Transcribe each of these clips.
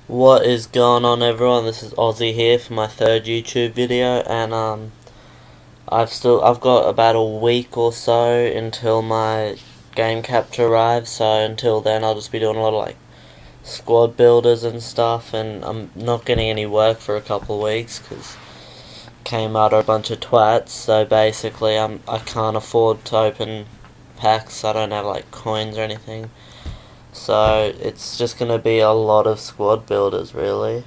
What is going on, everyone? This is Ozzy here for my third YouTube video, and I've got about a week or so until my game capture arrives. So until then, I'll just be doing a lot of like squad builders and stuff, and I'm not getting any work for a couple of weeks because Kmart are a bunch of twats. So basically, I can't afford to open packs. I don't have like coins or anything. So it's just gonna be a lot of squad builders, really.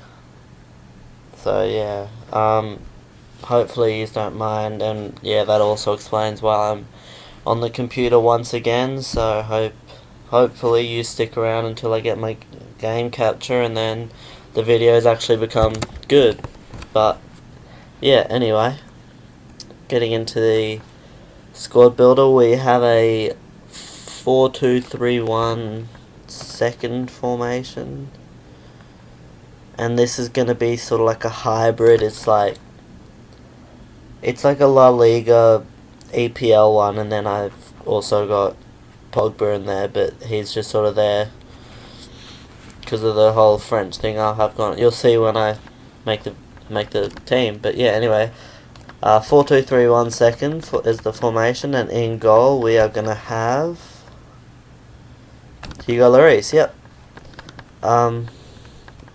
So yeah, hopefully you don't mind, and yeah, that also explains why I'm on the computer once again. So hopefully you stick around until I get my game capture, and then the videos actually become good. But yeah, anyway, getting into the squad builder, we have a 4-2-3-1 second formation, and this is gonna be sort of like a hybrid. It's like a La Liga EPL one, and then I've also got Pogba in there, but he's just sort of there because of the whole French thing I'll have gone. You'll see when I make the team. But yeah, anyway, 4-2-3-1 second is the formation, and in goal we are gonna have Hugo Lloris. Yep.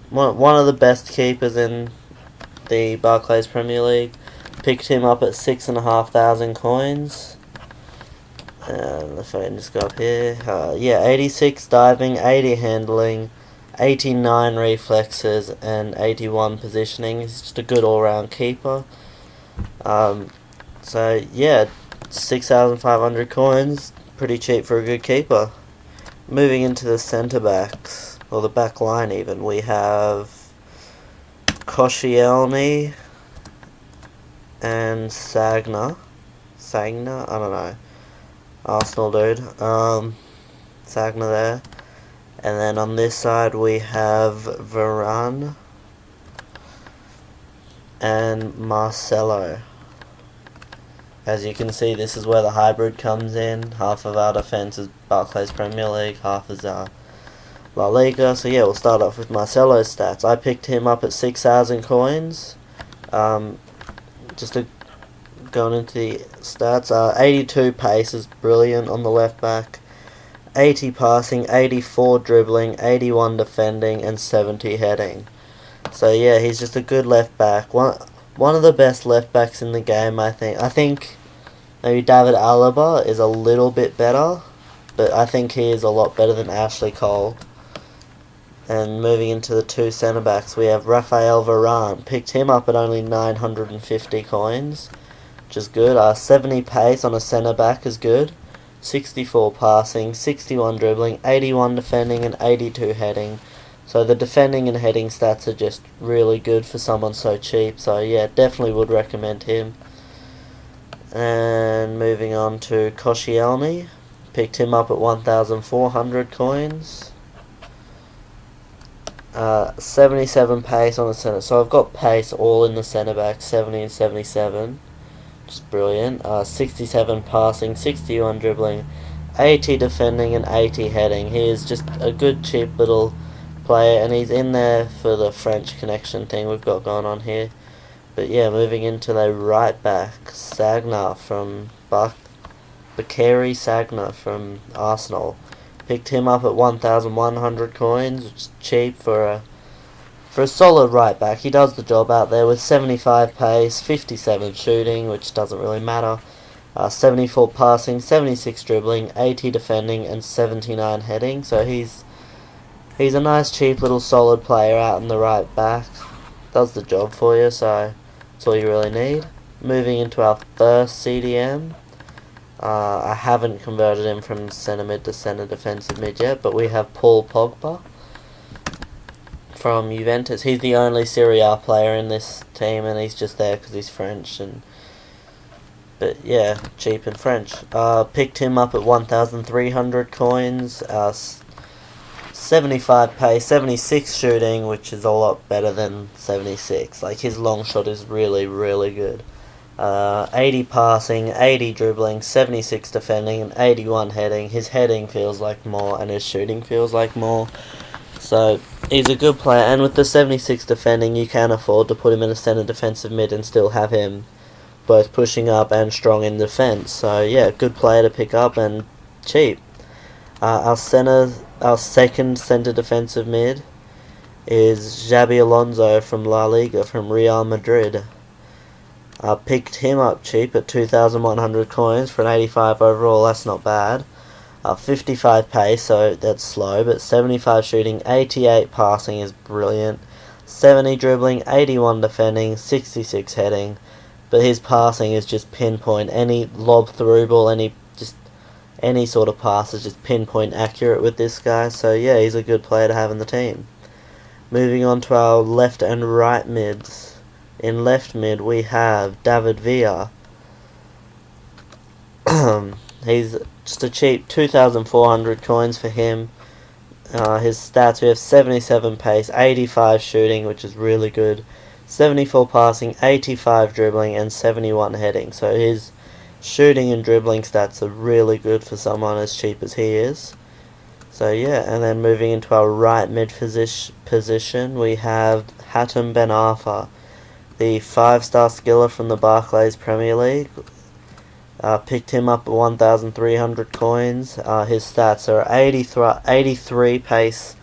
One of the best keepers in the Barclays Premier League. Picked him up at 6,500 coins. If I can just go up here. Yeah, 86 diving, 80 handling, 89 reflexes, and 81 positioning. He's just a good all-round keeper. So yeah, 6,500 coins. Pretty cheap for a good keeper. Moving into the centre backs, or the back line even, we have Koscielny and Sagna, I don't know, Arsenal dude, Sagna there, and then on this side we have Varane and Marcelo. As you can see, this is where the hybrid comes in. Half of our defence is Barclays Premier League, half is La Liga. So yeah, we'll start off with Marcelo's stats. I picked him up at 6,000 coins. Going into the stats, 82 pace is brilliant on the left back, 80 passing, 84 dribbling, 81 defending, and 70 heading. So yeah, he's just a good left back. One of the best left backs in the game, I think. I think maybe David Alaba is a little bit better, but I think he is a lot better than Ashley Cole. And moving into the two centre backs, we have Raphael Varane. Picked him up at only 950 coins, which is good. 70 pace on a centre back is good. 64 passing, 61 dribbling, 81 defending, and 82 heading. So the defending and heading stats are just really good for someone so cheap. So yeah, definitely would recommend him. And moving on to Koscielny. Picked him up at 1,400 coins. 77 pace on the centre. So I've got pace all in the centre back, 70 and 77. Just brilliant. 67 passing, 61 dribbling, 80 defending, and 80 heading. He is just a good cheap little player, and he's in there for the French connection thing we've got going on here. But yeah, moving into the right back, Sagna from Bakary Sagna from Arsenal. Picked him up at 1,100 coins, which is cheap for a solid right back. He does the job out there with 75 pace, 57 shooting, which doesn't really matter. 74 passing, 76 dribbling, 80 defending, and 79 heading. So he's a nice, cheap little solid player out in the right back. Does the job for you, so that's all you really need. Moving into our first CDM. I haven't converted him from centre mid to centre defensive mid yet, but we have Paul Pogba from Juventus. He's the only Serie A player in this team, and he's just there because he's French. But yeah, cheap and French. Picked him up at 1,300 coins. 75 pace, 76 shooting, which is a lot better than 76. Like, his long shot is really, really good. 80 passing, 80 dribbling, 76 defending, and 81 heading. His heading feels like more, and his shooting feels like more. So He's a good player, and with the 76 defending, you can afford to put him in a centre defensive mid and still have him both pushing up and strong in defence. So yeah, good player to pick up and cheap. Our second centre defensive mid is Xabi Alonso from La Liga from Real Madrid. I picked him up cheap at 2,100 coins for an 85 overall. That's not bad. 55 pace, so that's slow, but 75 shooting, 88 passing is brilliant. 70 dribbling, 81 defending, 66 heading. But his passing is just pinpoint. Any lob through ball, any sort of pass is just pinpoint accurate with this guy. So yeah, he's a good player to have in the team. Moving on to our left and right mids. In left mid we have David Villa. He's just a cheap 2,400 coins for him. His stats, we have 77 pace, 85 shooting, which is really good. 74 passing, 85 dribbling, and 71 heading. So his shooting and dribbling stats are really good for someone as cheap as he is. So yeah, and then moving into our right mid position, we have Hatem Ben Arfa, the 5-star skiller from the Barclays Premier League. Picked him up at 1,300 coins. His stats are 83 pace,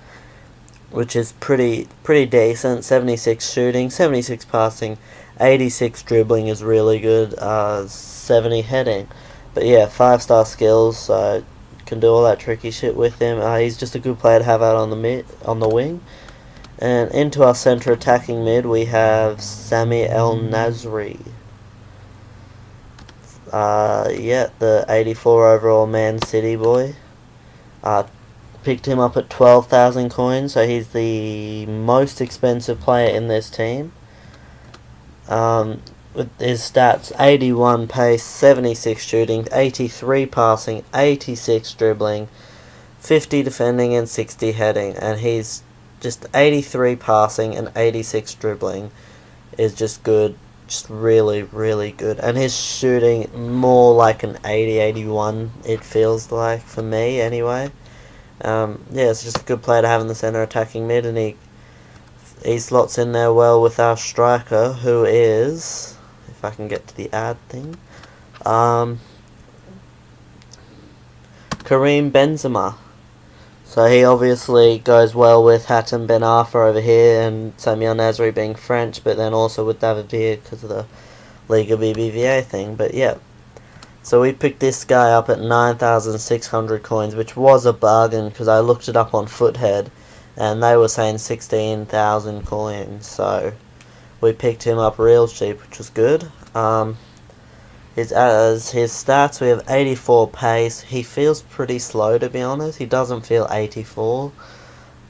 which is pretty decent. 76 shooting, 76 passing, 86 dribbling is really good. 70 heading, but yeah, 5-star skills. So can do all that tricky shit with him. He's just a good player to have out on the wing. And into our centre attacking mid, we have Sami El Nasri. Yeah, the 84 overall Man City boy. Picked him up at 12,000 coins, so he's the most expensive player in this team. With his stats, 81 pace, 76 shooting, 83 passing, 86 dribbling, 50 defending, and 60 heading. And he's just 83 passing and 86 dribbling is just good. Just really, really good. And his shooting, more like an 80-81, it feels like, for me anyway. Yeah, it's just a good player to have in the centre attacking mid, and he slots in there well with our striker, who is, if I can get to the ad thing, Karim Benzema. So he obviously goes well with Hatem Ben Arfa over here, and Sami El Nasri being French, but then also with David Villa because of the Liga BBVA thing. But yeah, so we picked this guy up at 9,600 coins, which was a bargain because I looked it up on Foothead, and they were saying 16,000 coins. So we picked him up real cheap, which was good. His stats, we have 84 pace. He feels pretty slow, to be honest. He doesn't feel 84.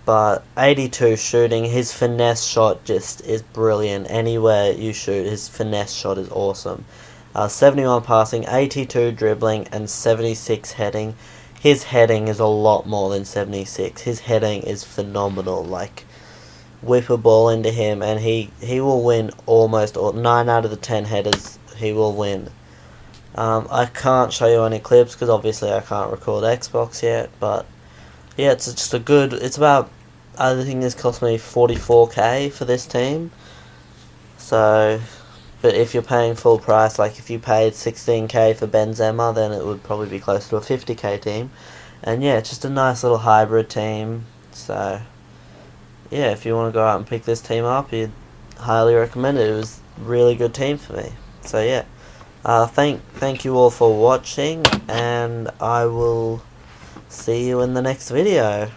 But 82 shooting. His finesse shot just is brilliant. Anywhere you shoot, his finesse shot is awesome. 71 passing, 82 dribbling, and 76 heading. His heading is a lot more than 76. His heading is phenomenal. Like, whip a ball into him, and he will win almost 9 out of the 10 headers. He will win. I can't show you any clips because obviously I can't record Xbox yet, but yeah, it's just a good, it's about, I think this cost me 44k for this team. So, but if you're paying full price, like if you paid 16k for Benzema, then it would probably be close to a 50k team. And yeah, it's just a nice little hybrid team. So yeah, if you want to go out and pick this team up, you'd highly recommend it. It was a really good team for me. So yeah. Thank you all for watching, and I will see you in the next video.